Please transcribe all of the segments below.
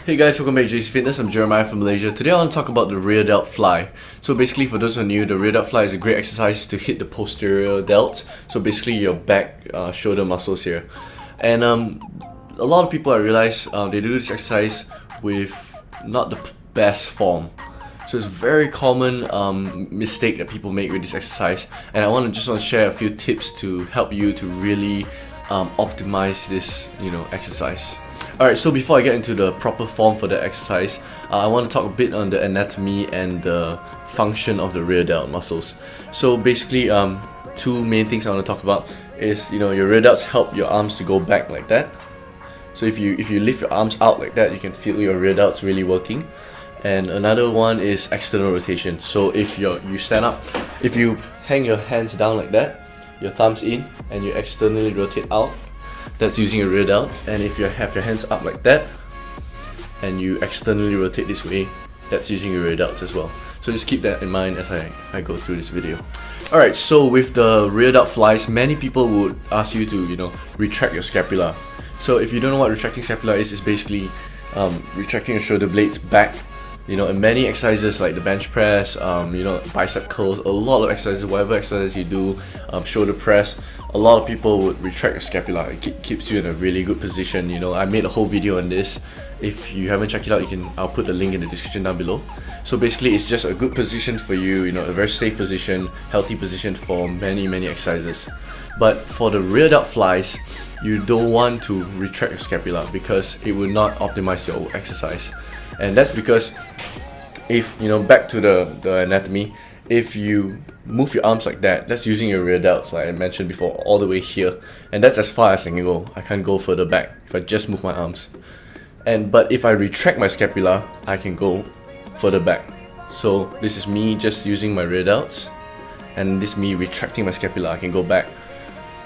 Hey guys, welcome back to JC Fitness. I'm Jeremiah from Malaysia. Today I want to talk about the Rear Delt Fly. So basically, for those who are new, the Rear Delt Fly is a great exercise to hit the posterior delt. So basically your back, shoulder muscles here. And a lot of people, I realize, they do this exercise with not the best form. So it's a very common mistake that people make with this exercise. And I just want to share a few tips to help you to really optimize this, exercise. Alright, so before I get into the proper form for the exercise, I want to talk a bit on the anatomy and the function of the rear delt muscles. So basically, two main things I want to talk about is, your rear delts help your arms to go back like that. So if you lift your arms out like that, you can feel your rear delts really working. And another one is external rotation. So if you stand up, if you hang your hands down like that, your thumbs in, and you externally rotate out, that's using your rear delt. And if you have your hands up like that and you externally rotate this way, that's using your rear delts as well. So just keep that in mind as I go through this video. Alright, so with the rear delt flies, many people would ask you to retract your scapula. So if you don't know what retracting scapula is, it's basically retracting your shoulder blades back. In many exercises like the bench press, bicep curls, a lot of exercises, whatever exercise you do, shoulder press, a lot of people would retract your scapula. It keeps you in a really good position. I made a whole video on this. If you haven't checked it out, I'll put the link in the description down below. So basically, it's just a good position for you, a very safe position, healthy position for many exercises. But for the rear delt flies, you don't want to retract your scapula because it will not optimize your exercise. And that's because if, back to the anatomy, if you move your arms like that, that's using your rear delts, like I mentioned before, all the way here. And that's as far as I can go. I can't go further back if I just move my arms. But if I retract my scapula, I can go further back. So this is me just using my rear delts, and this is me retracting my scapula. I can go back,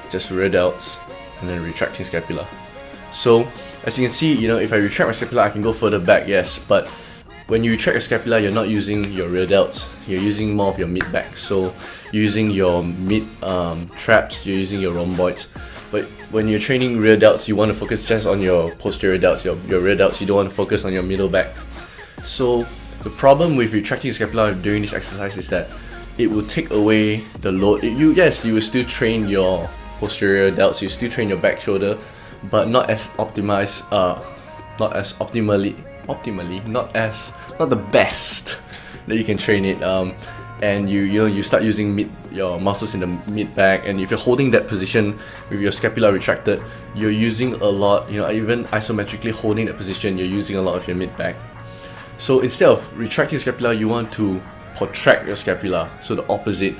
just rear delts, and then retracting scapula. So as you can see, if I retract my scapula, I can go further back, yes, but when you retract your scapula, you're not using your rear delts, you're using more of your mid back. So you're using your mid traps, you're using your rhomboids. But when you're training rear delts, you want to focus just on your posterior delts, your rear delts. You don't want to focus on your middle back. So the problem with retracting your scapula during this exercise is that it will take away the load. You will still train your posterior delts, you still train your back shoulder, but not as optimized, not the best that you can train it. And you start using your muscles in the mid back, and if you're holding that position with your scapula retracted, you're using a lot. Even isometrically holding that position, you're using a lot of your mid back. So instead of retracting scapula, you want to protract your scapula, so the opposite,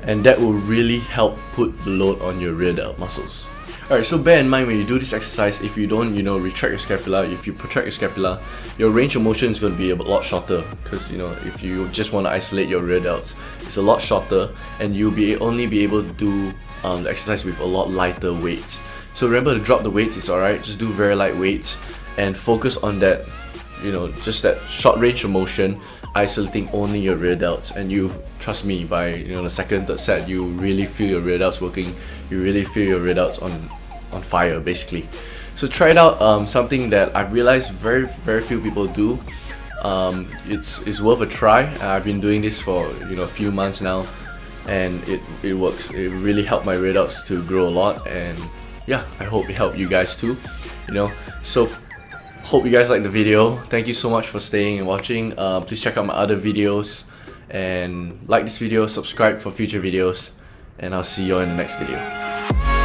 and that will really help put the load on your rear delt muscles. Alright, so bear in mind when you do this exercise, if you don't, retract your scapula, if you protract your scapula, your range of motion is going to be a lot shorter, because, if you just want to isolate your rear delts, it's a lot shorter, and you'll only be able to do the exercise with a lot lighter weights. So remember to drop the weights, it's alright, just do very light weights, and focus on that, just that short range of motion, isolating only your rear delts. And you trust me, by the second, third set, you really feel your rear delts working. You really feel your rear delts on fire, basically. So try it out. Something that I've realized very few people do. It's worth a try. I've been doing this for a few months now, and it works. It really helped my rear delts to grow a lot, and yeah, I hope it helped you guys too. So hope you guys liked the video. Thank you so much for staying and watching. Please check out my other videos, and like this video, subscribe for future videos, and I'll see you in the next video.